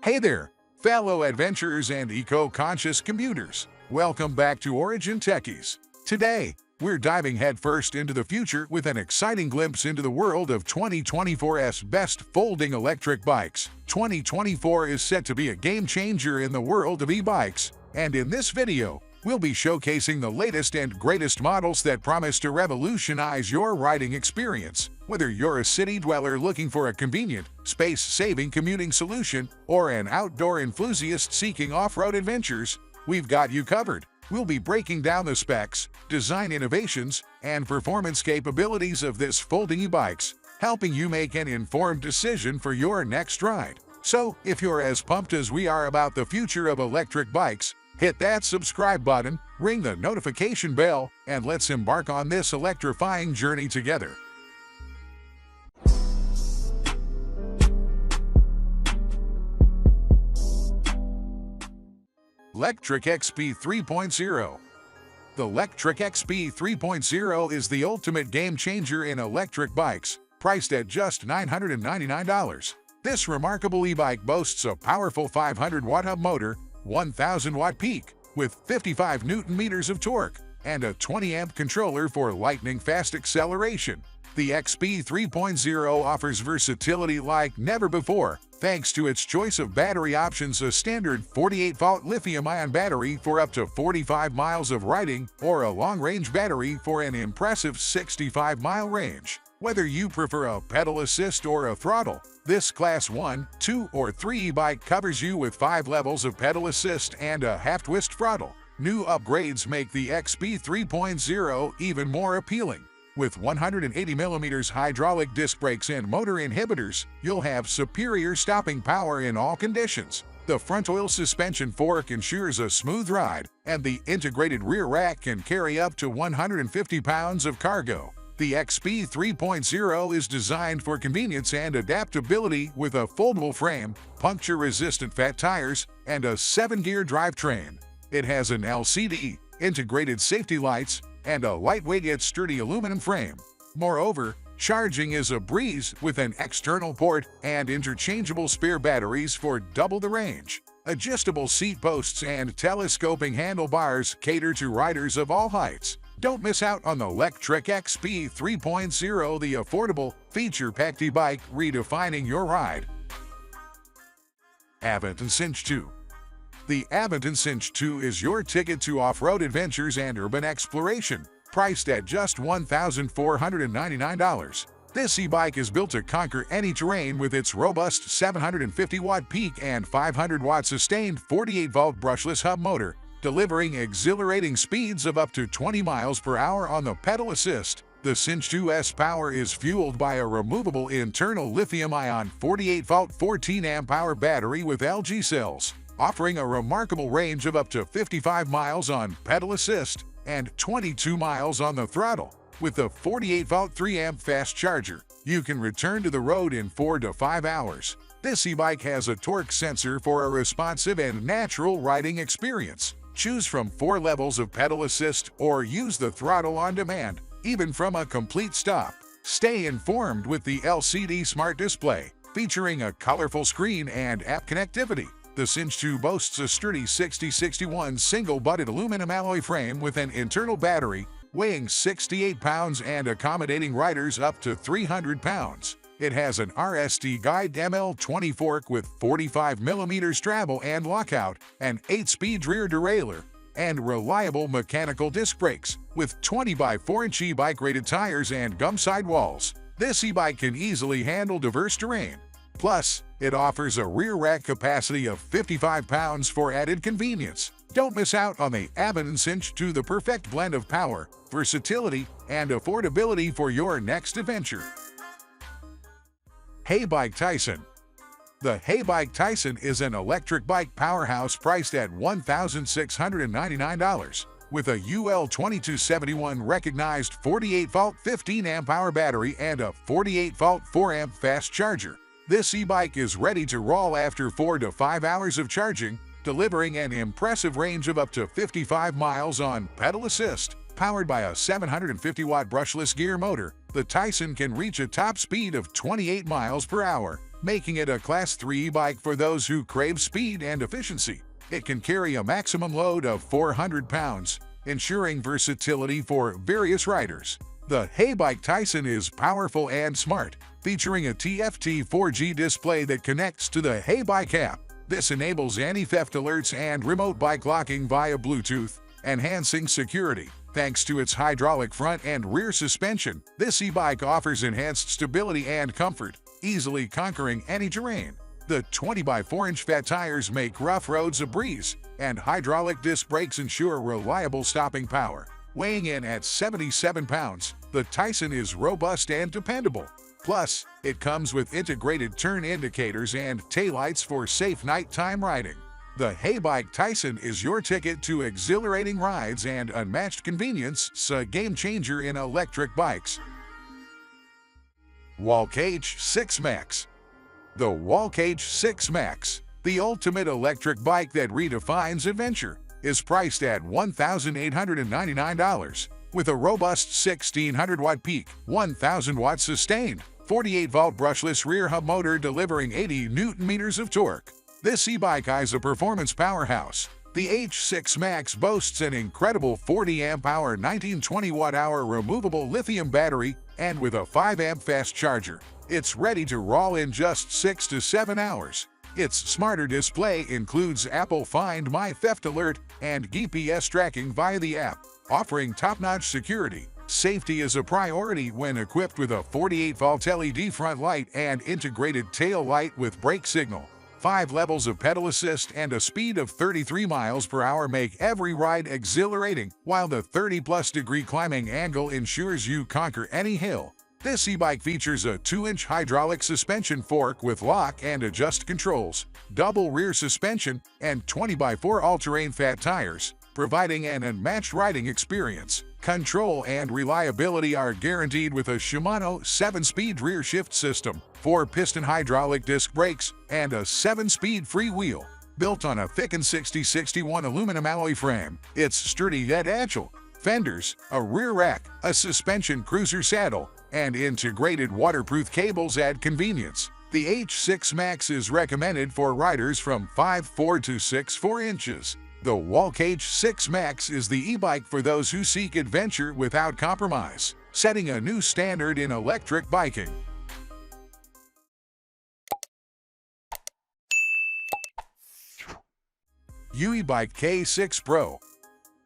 Hey there, fellow adventurers and eco-conscious commuters. Welcome back to Origin Techies. Today, we're diving headfirst into the future with an exciting glimpse into the world of 2024's best folding electric bikes. 2024 is set to be a game changer in the world of e-bikes, and in this video, we'll be showcasing the latest and greatest models that promise to revolutionize your riding experience. Whether you're a city dweller looking for a convenient, space-saving commuting solution or an outdoor enthusiast seeking off-road adventures, we've got you covered. We'll be breaking down the specs, design innovations, and performance capabilities of this folding e-bikes, helping you make an informed decision for your next ride. So, if you're as pumped as we are about the future of electric bikes, hit that subscribe button, ring the notification bell, and let's embark on this electrifying journey together. Lectric XP 3.0. The Lectric XP 3.0 is the ultimate game changer in electric bikes, priced at just $999. This remarkable e-bike boasts a powerful 500-watt hub motor, 1,000-watt peak, with 55 Nm of torque, and a 20-amp controller for lightning-fast acceleration. The XP 3.0 offers versatility like never before, thanks to its choice of battery options: a standard 48-volt lithium-ion battery for up to 45 miles of riding, or a long-range battery for an impressive 65-mile range. Whether you prefer a pedal assist or a throttle, this Class 1, 2, or 3 e-bike covers you with 5 levels of pedal assist and a half-twist throttle. New upgrades make the XP 3.0 even more appealing. With 180mm hydraulic disc brakes and motor inhibitors, you'll have superior stopping power in all conditions. The front oil suspension fork ensures a smooth ride, and the integrated rear rack can carry up to 150 pounds of cargo. The XP 3.0 is designed for convenience and adaptability with a foldable frame, puncture-resistant fat tires, and a 7-gear drivetrain. It has an LCD, integrated safety lights, and a lightweight yet sturdy aluminum frame. Moreover, charging is a breeze with an external port and interchangeable spare batteries for double the range. Adjustable seat posts and telescoping handlebars cater to riders of all heights. Don't miss out on the Lectric XP 3.0, the affordable, feature-packed e-bike redefining your ride. Aventon Sinch.2. The Aventon Sinch.2 is your ticket to off-road adventures and urban exploration, priced at just $1,499. This e-bike is built to conquer any terrain with its robust 750-watt peak and 500-watt sustained 48-volt brushless hub motor, delivering exhilarating speeds of up to 20 miles per hour on the pedal assist. The Sinch.2's power is fueled by a removable internal lithium-ion 48-volt 14-amp-hour battery with LG cells, offering a remarkable range of up to 55 miles on pedal assist and 22 miles on the throttle. With the 48-volt 3-amp fast charger, you can return to the road in 4 to 5 hours. This e-bike has a torque sensor for a responsive and natural riding experience. Choose from 4 levels of pedal assist or use the throttle on demand, even from a complete stop. Stay informed with the LCD Smart Display, featuring a colorful screen and app connectivity. The Sinch.2 boasts a sturdy 6061 single-butted aluminum alloy frame with an internal battery, weighing 68 pounds and accommodating riders up to 300 pounds. It has an RST Guide ML20 fork with 45mm travel and lockout, an 8-speed rear derailleur, and reliable mechanical disc brakes. With 20x4-inch e-bike rated tires and gum sidewalls, this e-bike can easily handle diverse terrain. Plus, it offers a rear rack capacity of 55 pounds for added convenience. Don't miss out on the Aventon Sinch.2, the perfect blend of power, versatility, and affordability for your next adventure. HeyBike Tyson. The HeyBike Tyson is an electric bike powerhouse priced at $1,699. With a UL2271 recognized 48-volt 15-amp-hour battery and a 48-volt 4-amp fast charger, this e-bike is ready to roll after 4 to 5 hours of charging, delivering an impressive range of up to 55 miles on pedal assist. Powered by a 750-watt brushless gear motor, the Tyson can reach a top speed of 28 miles per hour, making it a Class 3 e-bike for those who crave speed and efficiency. It can carry a maximum load of 400 pounds, ensuring versatility for various riders. The HeyBike Tyson is powerful and smart, featuring a TFT 4G display that connects to the HeyBike app. This enables anti-theft alerts and remote bike locking via Bluetooth, enhancing security. Thanks to its hydraulic front and rear suspension, this e-bike offers enhanced stability and comfort, easily conquering any terrain. The 20x4-inch fat tires make rough roads a breeze, and hydraulic disc brakes ensure reliable stopping power. Weighing in at 77 pounds, the Tyson is robust and dependable. Plus, it comes with integrated turn indicators and taillights for safe nighttime riding. The HeyBike Tyson is your ticket to exhilarating rides and unmatched convenience, a game changer in electric bikes. Wallke H6 Max. The Wallke H6 Max, the ultimate electric bike that redefines adventure, is priced at $1,899 with a robust 1,600-watt peak, 1,000-watt sustained, 48-volt brushless rear hub motor delivering 80 Nm of torque. This e-bike is a performance powerhouse. The H6 Max boasts an incredible 40-amp-hour 1920-watt-hour removable lithium battery, and with a 5-amp fast charger, it's ready to roll in just 6 to 7 hours. Its smarter display includes Apple Find My Theft Alert and GPS tracking via the app, offering top-notch security. Safety is a priority when equipped with a 48-volt LED front light and integrated tail light with brake signal. 5 levels of pedal assist and a speed of 33 miles per hour make every ride exhilarating, while the 30-plus-degree climbing angle ensures you conquer any hill. This e-bike features a 2-inch hydraulic suspension fork with lock and adjust controls, double rear suspension, and 20x4 all-terrain fat tires, providing an unmatched riding experience. Control and reliability are guaranteed with a Shimano 7-speed rear shift system, 4-piston hydraulic disc brakes, and a 7-speed freewheel. Built on a thickened 6061 aluminum alloy frame, it's sturdy yet agile. Fenders, a rear rack, a suspension cruiser saddle, and integrated waterproof cables add convenience. The H6 Max is recommended for riders from 5'4" to 6'4" inches. The Wallke H6 Max is the e-bike for those who seek adventure without compromise, setting a new standard in electric biking. Euybike K6 Pro.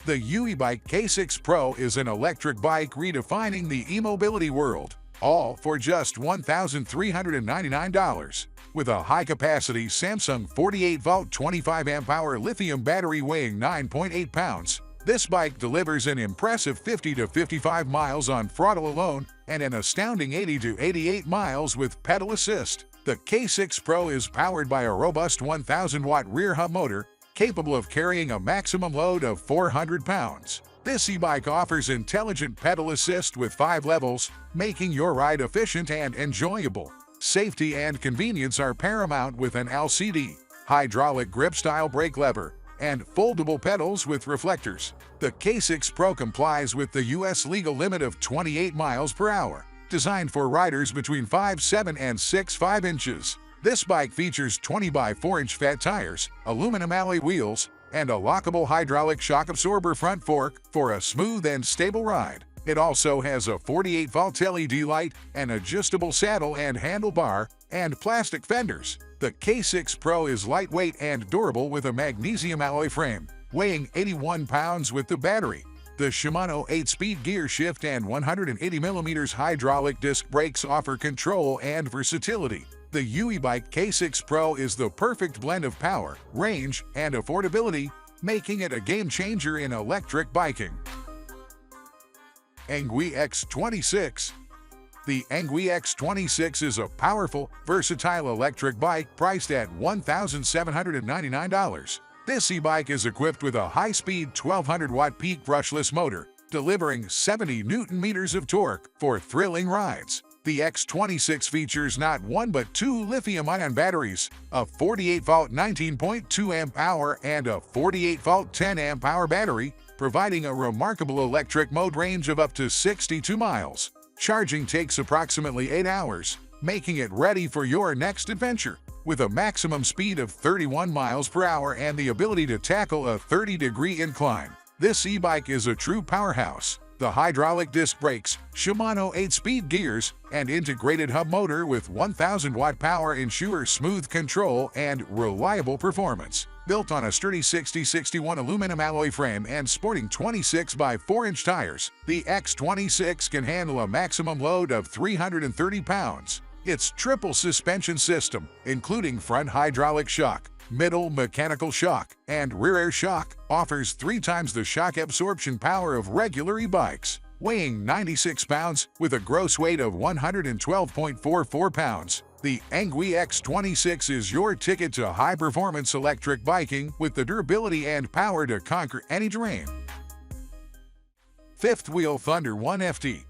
The Euybike K6 Pro is an electric bike redefining the e-mobility world, all for just $1,399. With a high-capacity Samsung 48-volt 25-amp-hour lithium battery weighing 9.8 pounds, this bike delivers an impressive 50 to 55 miles on throttle alone and an astounding 80 to 88 miles with pedal assist. The K6 Pro is powered by a robust 1,000-watt rear hub motor, capable of carrying a maximum load of 400 pounds. This e-bike offers intelligent pedal assist with 5 levels, making your ride efficient and enjoyable. Safety and convenience are paramount with an LCD, hydraulic grip-style brake lever, and foldable pedals with reflectors. The K6 Pro complies with the U.S. legal limit of 28 miles per hour, designed for riders between 5'7" and 6'5" inches. This bike features 20x4-inch fat tires, aluminum alloy wheels, and a lockable hydraulic shock absorber front fork for a smooth and stable ride. It also has a 48-volt LED light, an adjustable saddle and handlebar, and plastic fenders. The K6 Pro is lightweight and durable with a magnesium alloy frame, weighing 81 pounds with the battery. The Shimano 8-speed gear shift and 180mm hydraulic disc brakes offer control and versatility. The Euybike K6 Pro is the perfect blend of power, range, and affordability, making it a game-changer in electric biking. Engwe X26. The Engwe X26 is a powerful, versatile electric bike priced at $1,799. This e-bike is equipped with a high-speed 1,200-watt peak brushless motor, delivering 70 Nm of torque for thrilling rides. The X26 features not one but 2 lithium-ion batteries, a 48-volt 19.2 amp-hour and a 48-volt 10 amp-hour battery, providing a remarkable electric mode range of up to 62 miles. Charging takes approximately 8 hours, making it ready for your next adventure. With a maximum speed of 31 miles per hour and the ability to tackle a 30-degree incline, this e-bike is a true powerhouse. The hydraulic disc brakes, Shimano 8-speed gears, and integrated hub motor with 1,000-watt power ensure smooth control and reliable performance. Built on a sturdy 60/61 aluminum alloy frame and sporting 26 by 4-inch tires, the X26 can handle a maximum load of 330 pounds. Its triple suspension system, including front hydraulic shock, middle mechanical shock, and rear air shock, offers 3 times the shock absorption power of regular e-bikes. Weighing 96 pounds with a gross weight of 112.44 pounds, the Engwe X26 is your ticket to high-performance electric biking with the durability and power to conquer any terrain. Fifth Wheel Thunder 1FT.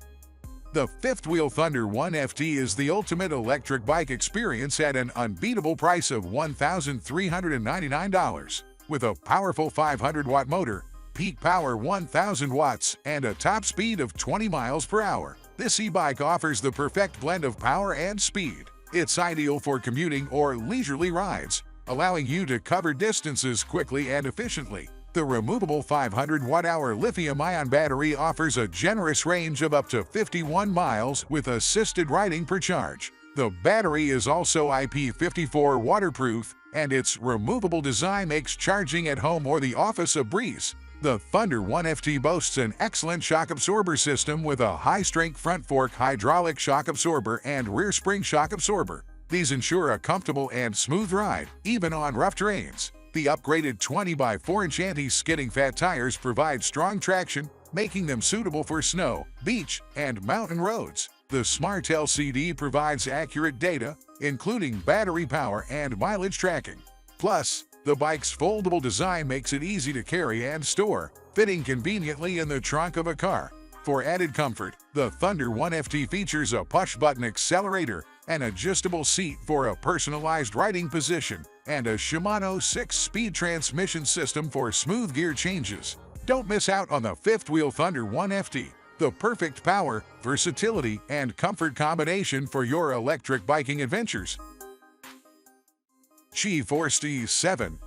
The Fifth Wheel Thunder 1FT is the ultimate electric bike experience at an unbeatable price of $1,399. With a powerful 500-watt motor, peak power 1,000 watts, and a top speed of 20 miles per hour, this e-bike offers the perfect blend of power and speed. It's ideal for commuting or leisurely rides, allowing you to cover distances quickly and efficiently. The removable 500-watt-hour lithium-ion battery offers a generous range of up to 51 miles with assisted riding per charge. The battery is also IP54 waterproof, and its removable design makes charging at home or the office a breeze. The Thunder 1FT boasts an excellent shock absorber system with a high-strength front fork hydraulic shock absorber and rear spring shock absorber. These ensure a comfortable and smooth ride, even on rough terrains. The upgraded 20 by 4-inch anti-skidding fat tires provide strong traction, making them suitable for snow, beach, and mountain roads. The Smart LCD provides accurate data, including battery power and mileage tracking. Plus, the bike's foldable design makes it easy to carry and store, fitting conveniently in the trunk of a car. For added comfort, the Thunder 1FT features a push-button accelerator, an adjustable seat for a personalized riding position, and a Shimano 6-speed transmission system for smooth gear changes. Don't miss out on the Fifth Wheel Thunder 1FT, the perfect power, versatility, and comfort combination for your electric biking adventures. G-Force T7.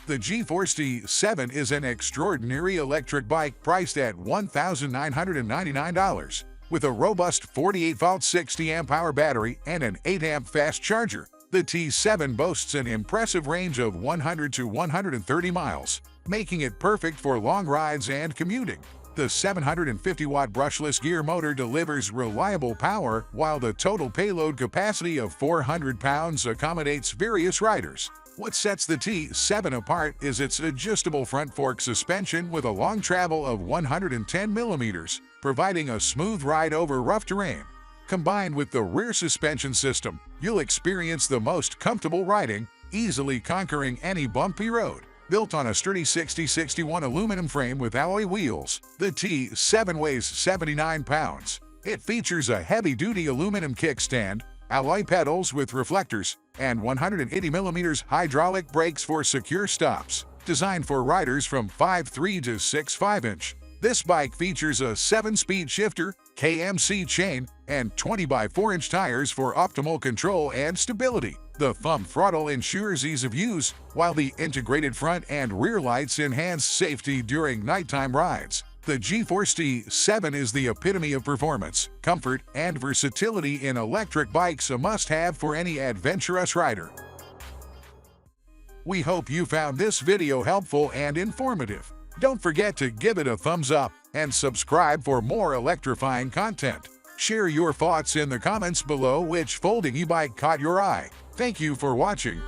The G-Force T7 is an extraordinary electric bike priced at $1,999. With a robust 48-volt 60-amp-hour battery and an 8-amp fast charger, the T7 boasts an impressive range of 100 to 130 miles, making it perfect for long rides and commuting. The 750-watt brushless gear motor delivers reliable power, while the total payload capacity of 400 pounds accommodates various riders. What sets the T7 apart is its adjustable front fork suspension with a long travel of 110 millimeters, providing a smooth ride over rough terrain. Combined with the rear suspension system, you'll experience the most comfortable riding, easily conquering any bumpy road. Built on a sturdy 60/61 aluminum frame with alloy wheels, the T7 weighs 79 pounds. It features a heavy-duty aluminum kickstand, alloy pedals with reflectors, and 180mm hydraulic brakes for secure stops. Designed for riders from 5'3" to 6'5". This bike features a 7-speed shifter, KMC chain, and 20 by 4-inch tires for optimal control and stability. The thumb throttle ensures ease of use, while the integrated front and rear lights enhance safety during nighttime rides. The G-Force T7 is the epitome of performance, comfort, and versatility in electric bikes, a must-have for any adventurous rider. We hope you found this video helpful and informative. Don't forget to give it a thumbs up and subscribe for more electrifying content. Share your thoughts in the comments below which folding e-bike caught your eye. Thank you for watching.